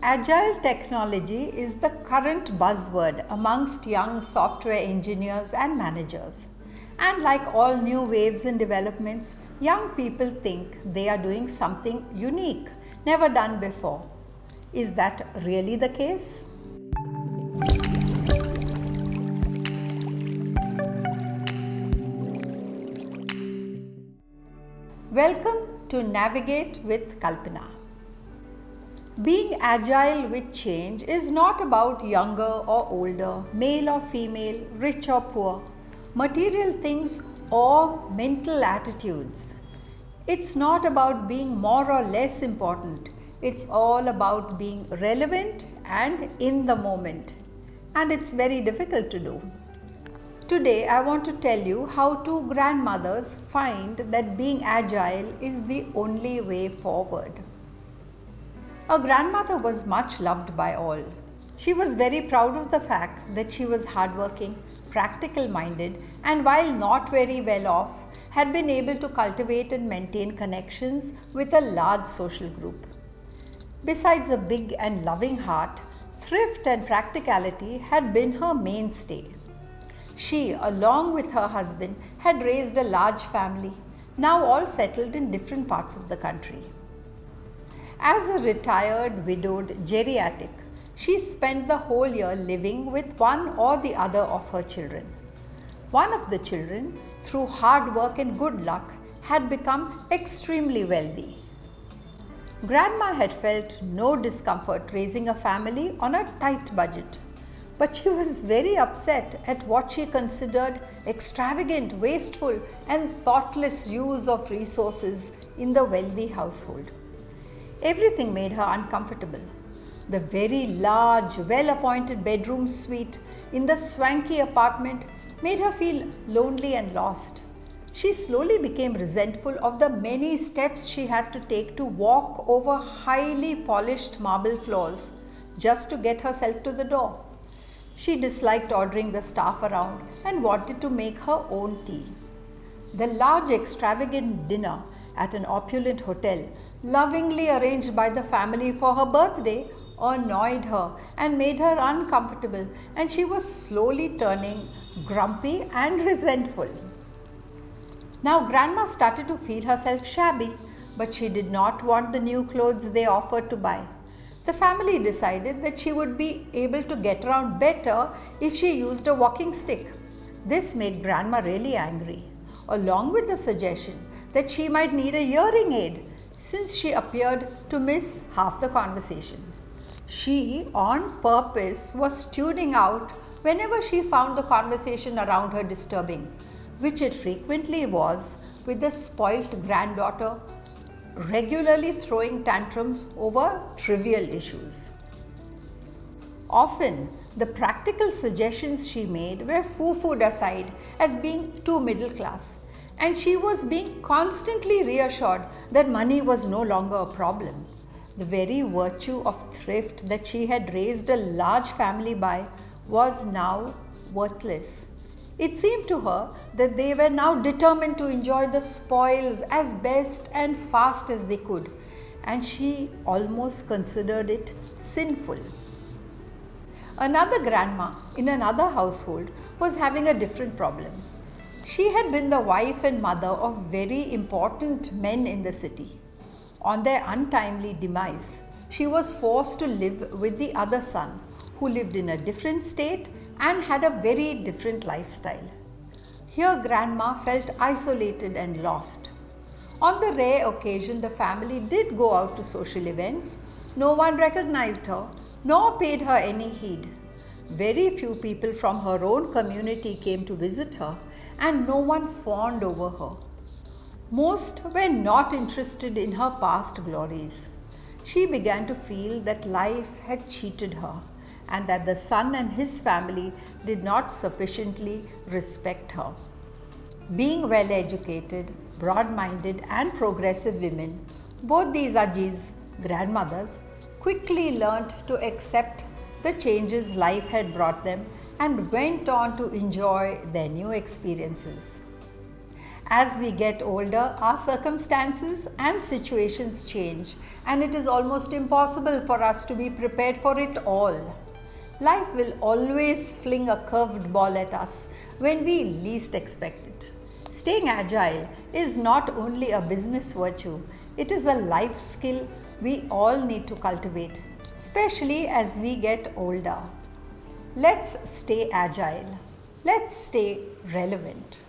Agile technology is the current buzzword amongst young software engineers and managers. And like all new waves and developments, young people think they are doing something unique, never done before. Is that really the case? Welcome to Navigate with Kalpana. Being agile with change is not about younger or older, male or female, rich or poor, material things or mental attitudes. It's not about being more or less important. It's all about being relevant and in the moment. And it's very difficult to do. Today, I want to tell you how two grandmothers find that being agile is the only way forward. A grandmother was much loved by all. She was very proud of the fact that she was hardworking, practical-minded, and while not very well off, had been able to cultivate and maintain connections with a large social group. Besides a big and loving heart, thrift and practicality had been her mainstay. She, along with her husband, had raised a large family, now all settled in different parts of the country. As a retired, widowed geriatric, she spent the whole year living with one or the other of her children. One of the children, through hard work and good luck, had become extremely wealthy. Grandma had felt no discomfort raising a family on a tight budget, but she was very upset at what she considered extravagant, wasteful, and thoughtless use of resources in the wealthy household. Everything made her uncomfortable. The very large, well-appointed bedroom suite in the swanky apartment made her feel lonely and lost. She slowly became resentful of the many steps she had to take to walk over highly polished marble floors just to get herself to the door. She disliked ordering the staff around and wanted to make her own tea. The large, extravagant dinner at an opulent hotel, lovingly arranged by the family for her birthday, annoyed her and made her uncomfortable, and she was slowly turning grumpy and resentful. Now Grandma started to feel herself shabby, but she did not want the new clothes they offered to buy. The family decided that she would be able to get around better if she used a walking stick. This made Grandma really angry, along with the suggestion that she might need a hearing aid since she appeared to miss half the conversation. She, on purpose, was tuning out whenever she found the conversation around her disturbing, which it frequently was, with the spoilt granddaughter regularly throwing tantrums over trivial issues. Often, the practical suggestions she made were foo-fooed aside as being too middle class, and she was being constantly reassured that money was no longer a problem. The very virtue of thrift that she had raised a large family by was now worthless. It seemed to her that they were now determined to enjoy the spoils as best and fast as they could, and she almost considered it sinful. Another grandma in another household was having a different problem. She had been the wife and mother of very important men in the city. On their untimely demise, she was forced to live with the other son, who lived in a different state and had a very different lifestyle. Here, Grandma felt isolated and lost. On the rare occasion the family did go out to social events, no one recognized her nor paid her any heed. Very few people from her own community came to visit her, and no one fawned over her. Most were not interested in her past glories. She began to feel that life had cheated her, and that the son and his family did not sufficiently respect her. Being well educated, broad-minded, and progressive women, both these Ajjis, grandmothers, quickly learnt to accept the changes life had brought them and went on to enjoy their new experiences. As we get older, our circumstances and situations change, and it is almost impossible for us to be prepared for it all. Life will always fling a curved ball at us when we least expect it. Staying agile is not only a business virtue, it is a life skill we all need to cultivate, especially as we get older. Let's stay agile. Let's stay relevant.